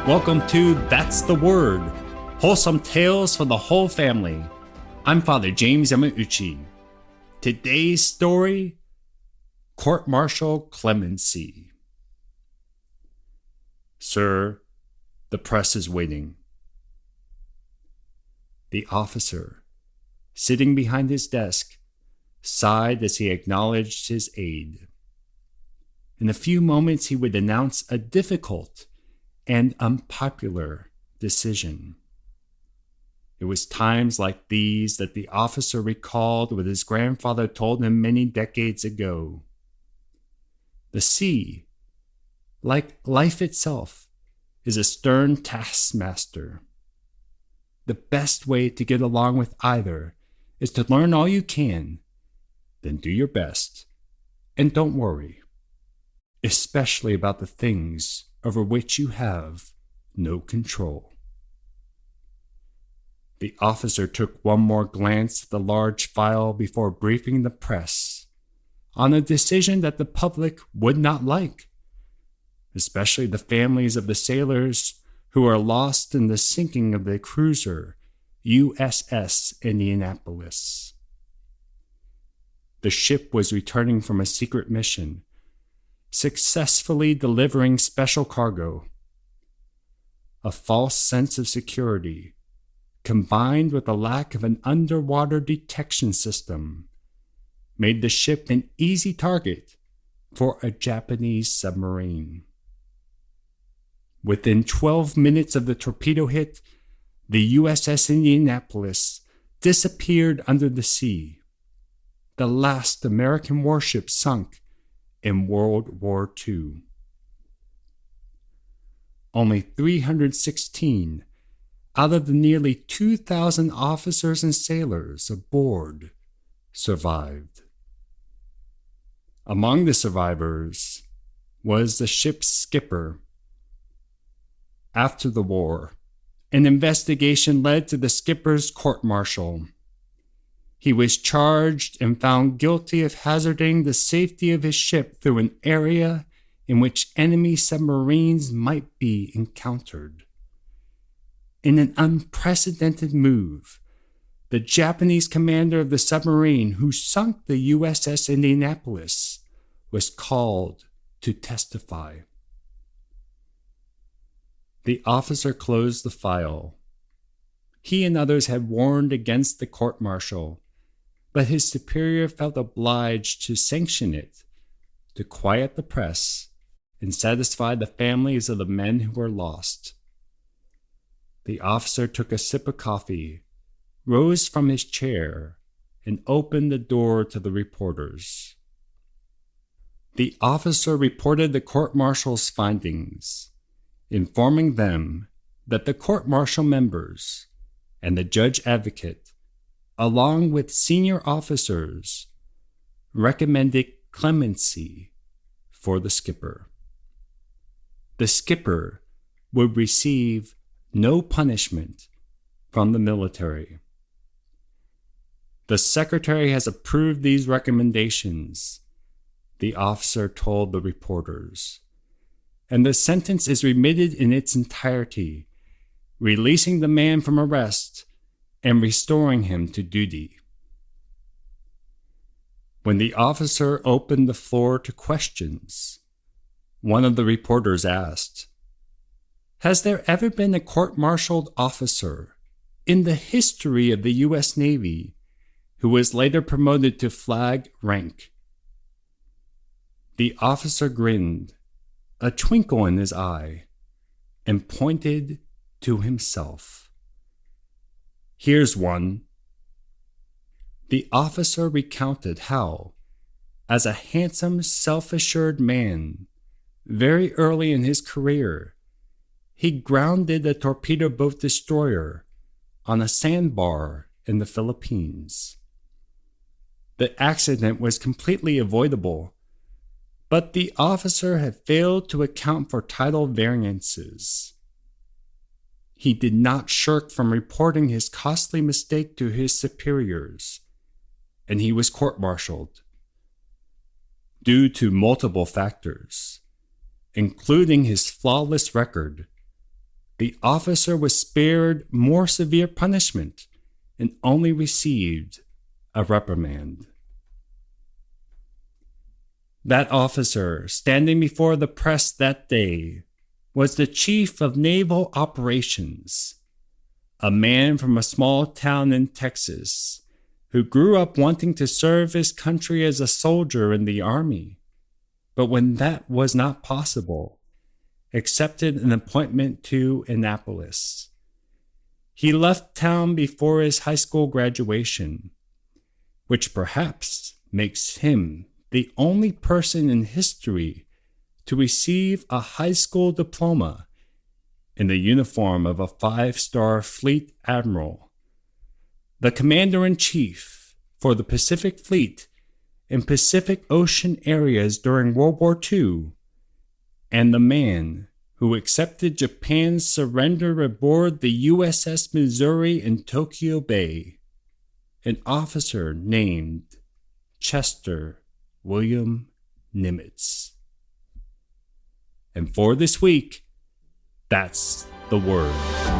Welcome to That's the Word, wholesome tales for the whole family. I'm Father James Yamauchi. Today's story, Court Martial Clemency. Sir, the press is waiting. The officer, sitting behind his desk, sighed as he acknowledged his aide. In a few moments he would announce a difficult and unpopular decision. It was times like these that the officer recalled what his grandfather told him many decades ago. The sea, like life itself, is a stern taskmaster. The best way to get along with either is to learn all you can, then do your best, and don't worry, especially about the things over which you have no control. The officer took one more glance at the large file before briefing the press on a decision that the public would not like, especially the families of the sailors who are lost in the sinking of the cruiser USS Indianapolis. The ship was returning from a secret mission, successfully delivering special cargo. A false sense of security, combined with a lack of an underwater detection system, made the ship an easy target for a Japanese submarine. Within 12 minutes of the torpedo hit, the USS Indianapolis disappeared under the sea. The last American warship sunk in World War II. Only 316 out of the nearly 2,000 officers and sailors aboard survived. Among the survivors was the ship's skipper. After the war, an investigation led to the skipper's court-martial. He was charged and found guilty of hazarding the safety of his ship through an area in which enemy submarines might be encountered. In an unprecedented move, the Japanese commander of the submarine who sunk the USS Indianapolis was called to testify. The officer closed the file. He and others had warned against the court-martial, but his superior felt obliged to sanction it, to quiet the press and satisfy the families of the men who were lost. The officer took a sip of coffee, rose from his chair, and opened the door to the reporters. The officer reported the court-martial's findings, informing them that the court-martial members and the judge advocate, along with senior officers, recommended clemency for the skipper. The skipper would receive no punishment from the military. The secretary has approved these recommendations, the officer told the reporters, and the sentence is remitted in its entirety, releasing the man from arrest and restoring him to duty. When the officer opened the floor to questions, one of the reporters asked, "Has there ever been a court-martialed officer in the history of the U.S. Navy who was later promoted to flag rank?" The officer grinned, a twinkle in his eye, and pointed to himself. "Here's one." The officer recounted how, as a handsome, self-assured man, very early in his career, he grounded a torpedo boat destroyer on a sandbar in the Philippines. The accident was completely avoidable, but the officer had failed to account for tidal variances. He did not shirk from reporting his costly mistake to his superiors, and he was court-martialed. Due to multiple factors, including his flawless record, the officer was spared more severe punishment and only received a reprimand. That officer standing before the press that day was the Chief of Naval Operations, a man from a small town in Texas who grew up wanting to serve his country as a soldier in the Army, but when that was not possible, accepted an appointment to Annapolis. He left town before his high school graduation, which perhaps makes him the only person in history to receive a high school diploma in the uniform of a 5-star fleet admiral, the commander-in-chief for the Pacific Fleet in Pacific Ocean areas during World War II, and the man who accepted Japan's surrender aboard the USS Missouri in Tokyo Bay, an officer named Chester William Nimitz. And for this week, that's the word.